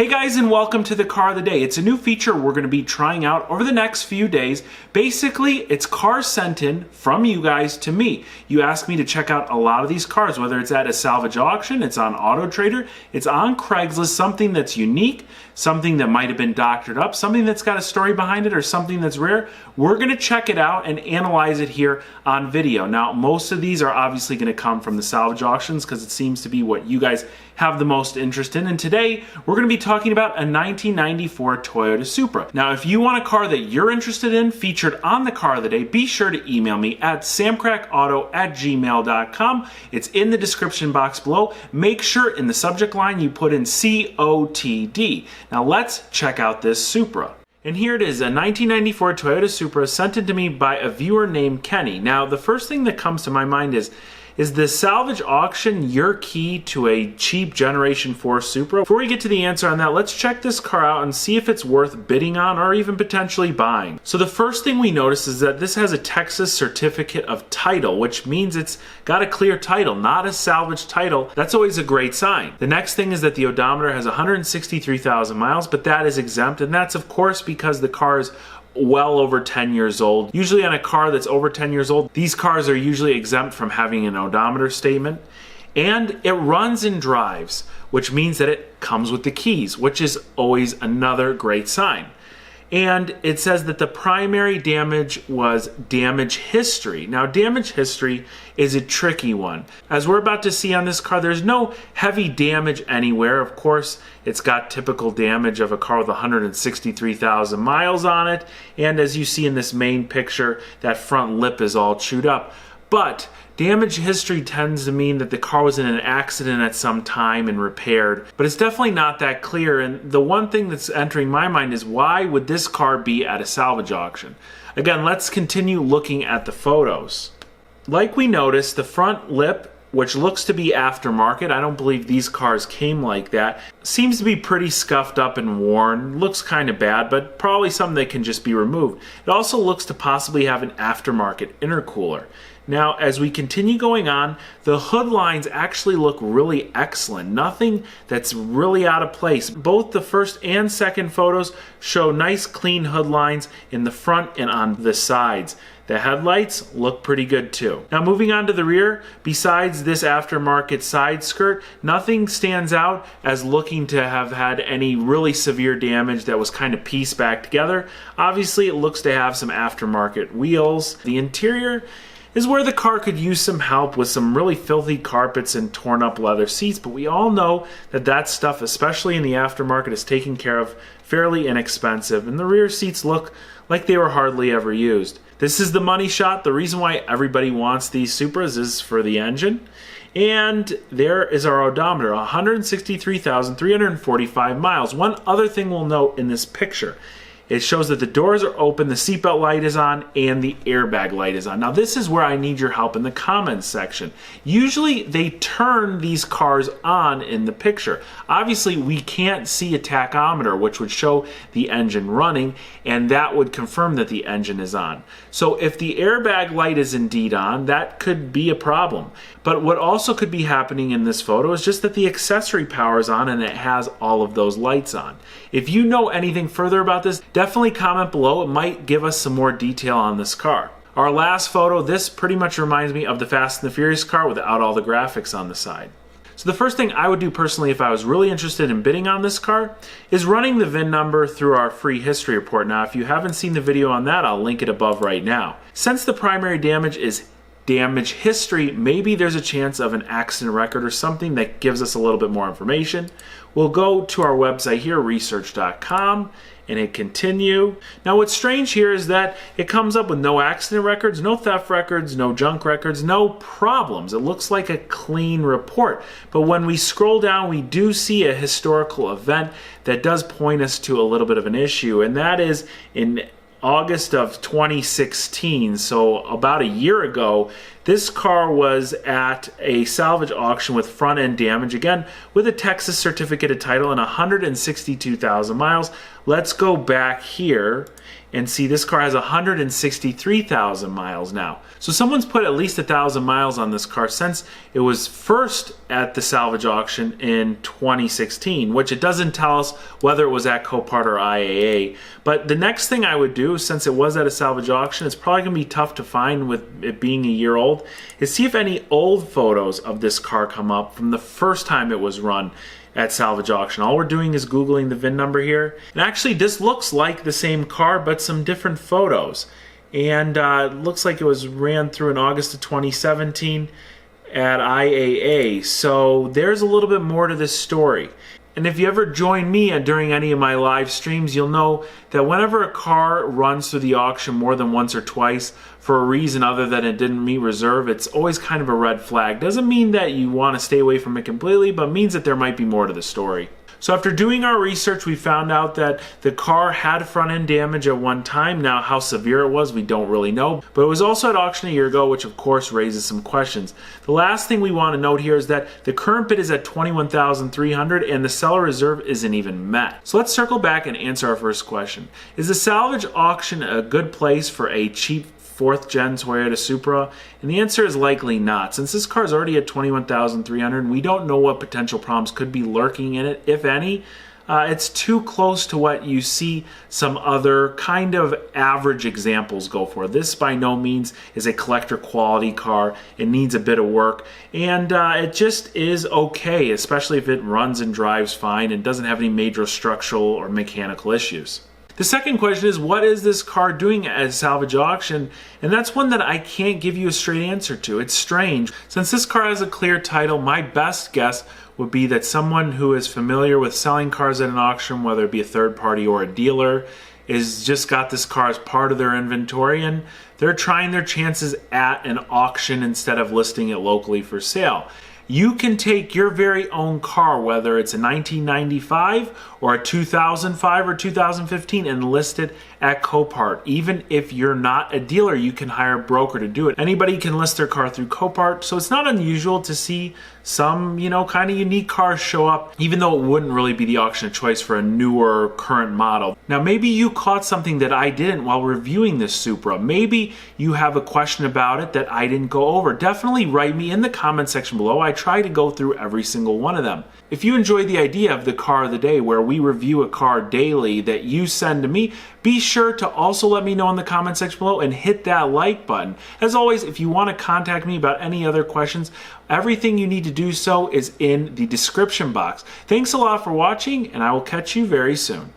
Hey guys, and welcome to the Car of the Day. It's a new feature we're going to be trying out over the next few days. Basically, it's cars sent in from you guys to me. You asked me to check out a lot of these cars, whether it's at a salvage auction, it's on Auto Trader, it's on Craigslist, something that's unique, something that might have been doctored up, something that's got a story behind it, or something that's rare. We're going to check it out and analyze it here on video. Now, most of these are obviously going to come from the salvage auctions because it seems to be what you guys have the most interest in. And today, we're going to be talking about a 1994 Toyota Supra. Now, if you want a car that you're interested in featured on the Car of the Day, be sure to email me at samcrackauto@gmail.com. It's in the description box below. Make sure in the subject line you put in COTD. Now, let's check out this Supra. And here it is, a 1994 Toyota Supra sent in to me by a viewer named Kenny. Now, the first thing that comes to my mind is the salvage auction your key to a cheap Generation 4 Supra? Before we get to the answer on that, let's check this car out and see if it's worth bidding on or even potentially buying. So the first thing we notice is that this has a Texas certificate of title, which means it's got a clear title, not a salvage title. That's always a great sign. The next thing is that the odometer has 163,000 miles, but that is exempt, and that's of course because the car is well over 10 years old. Usually on a car that's over 10 years old, these cars are usually exempt from having an odometer statement. And it runs and drives, which means that it comes with the keys, which is always another great sign. And it says that the primary damage was damage history. Now, damage history is a tricky one. As we're about to see on this car, there's no heavy damage anywhere. Of course, it's got typical damage of a car with 163,000 miles on it. And as you see in this main picture, that front lip is all chewed up. But damage history tends to mean that the car was in an accident at some time and repaired, but it's definitely not that clear. And the one thing that's entering my mind is, why would this car be at a salvage auction? Again, let's continue looking at the photos. Like we noticed, the front lip, which looks to be aftermarket, I don't believe these cars came like that, seems to be pretty scuffed up and worn. Looks kind of bad, but probably something that can just be removed. It also looks to possibly have an aftermarket intercooler. Now, as we continue going on, the hood lines actually look really excellent. Nothing that's really out of place. Both the first and second photos show nice clean hood lines in the front and on the sides. The headlights look pretty good too. Now, moving on to the rear, besides this aftermarket side skirt, nothing stands out as looking to have had any really severe damage that was kind of pieced back together. Obviously, it looks to have some aftermarket wheels. The interior is where the car could use some help with some really filthy carpets and torn up leather seats, but we all know that that stuff, especially in the aftermarket, is taken care of fairly inexpensive, and the rear seats look like they were hardly ever used. This is the money shot. The reason why everybody wants these Supras is for the engine. And there is our odometer, 163,345 miles. One other thing we'll note in this picture, it shows that the doors are open, the seatbelt light is on, and the airbag light is on. Now, this is where I need your help in the comments section. Usually, they turn these cars on in the picture. Obviously, we can't see a tachometer, which would show the engine running, and that would confirm that the engine is on. So if the airbag light is indeed on, that could be a problem. But what also could be happening in this photo is just that the accessory power is on and it has all of those lights on. If you know anything further about this, definitely comment below. It might give us some more detail on this car. Our last photo, this pretty much reminds me of the Fast and the Furious car without all the graphics on the side. So the first thing I would do personally if I was really interested in bidding on this car is running the VIN number through our free history report. Now, if you haven't seen the video on that, I'll link it above right now. Since the primary damage is damage history, maybe there's a chance of an accident record or something that gives us a little bit more information. We'll go to our website here, research.com, and hit continue. Now, what's strange here is that it comes up with no accident records, no theft records, no junk records, no problems. It looks like a clean report. But when we scroll down, we do see a historical event that does point us to a little bit of an issue, and that is in August of 2016, so about a year ago, This car was at a salvage auction with front end damage, again with a Texas certificate of title and 162,000 miles. Let's go back here and see this car has 163,000 miles now. So someone's put at least 1,000 miles on this car since it was first at the salvage auction in 2016, which it doesn't tell us whether it was at Copart or IAA. But the next thing I would do, since it was at a salvage auction, it's probably going to be tough to find with it being a year old, is see if any old photos of this car come up from the first time it was run at salvage auction. All we're doing is Googling the VIN number here. And actually this looks like the same car, but some different photos. And it looks like it was ran through in August of 2017 at IAA. So there's a little bit more to this story. And if you ever join me during any of my live streams, you'll know that whenever a car runs through the auction more than once or twice for a reason other than it didn't meet reserve, it's always kind of a red flag. Doesn't mean that you want to stay away from it completely, but means that there might be more to the story. So after doing our research, we found out that the car had front end damage at one time. Now how severe it was, we don't really know. But it was also at auction a year ago, which of course raises some questions. The last thing we want to note here is that the current bid is at $21,300 and the seller reserve isn't even met. So let's circle back and answer our first question. Is the salvage auction a good place for a cheap 4th gen Toyota Supra? And the answer is likely not. Since this car is already at $21,300, we don't know what potential problems could be lurking in it, if any. It's too close to what you see some other kind of average examples go for. This by no means is a collector quality car. It needs a bit of work, and it just is okay, especially if it runs and drives fine and doesn't have any major structural or mechanical issues. The second question is, what is this car doing at a salvage auction? And that's one that I can't give you a straight answer to. It's strange. Since this car has a clear title, my best guess would be that someone who is familiar with selling cars at an auction, whether it be a third party or a dealer, is just got this car as part of their inventory and they're trying their chances at an auction instead of listing it locally for sale. You can take your very own car, whether it's a 1995 or a 2005 or 2015, and list it at Copart. Even if you're not a dealer, you can hire a broker to do it. Anybody can list their car through Copart, so it's not unusual to see some, kind of unique cars show up, even though it wouldn't really be the auction of choice for a newer current model. Now, maybe you caught something that I didn't while reviewing this Supra. Maybe you have a question about it that I didn't go over. Definitely write me in the comment section below. I try to go through every single one of them. If you enjoy the idea of the car of the day, where we review a car daily that you send to me, be sure to also let me know in the comment section below and hit that like button. As always, if you want to contact me about any other questions, everything you need to do so is in the description box. Thanks a lot for watching, and I will catch you very soon.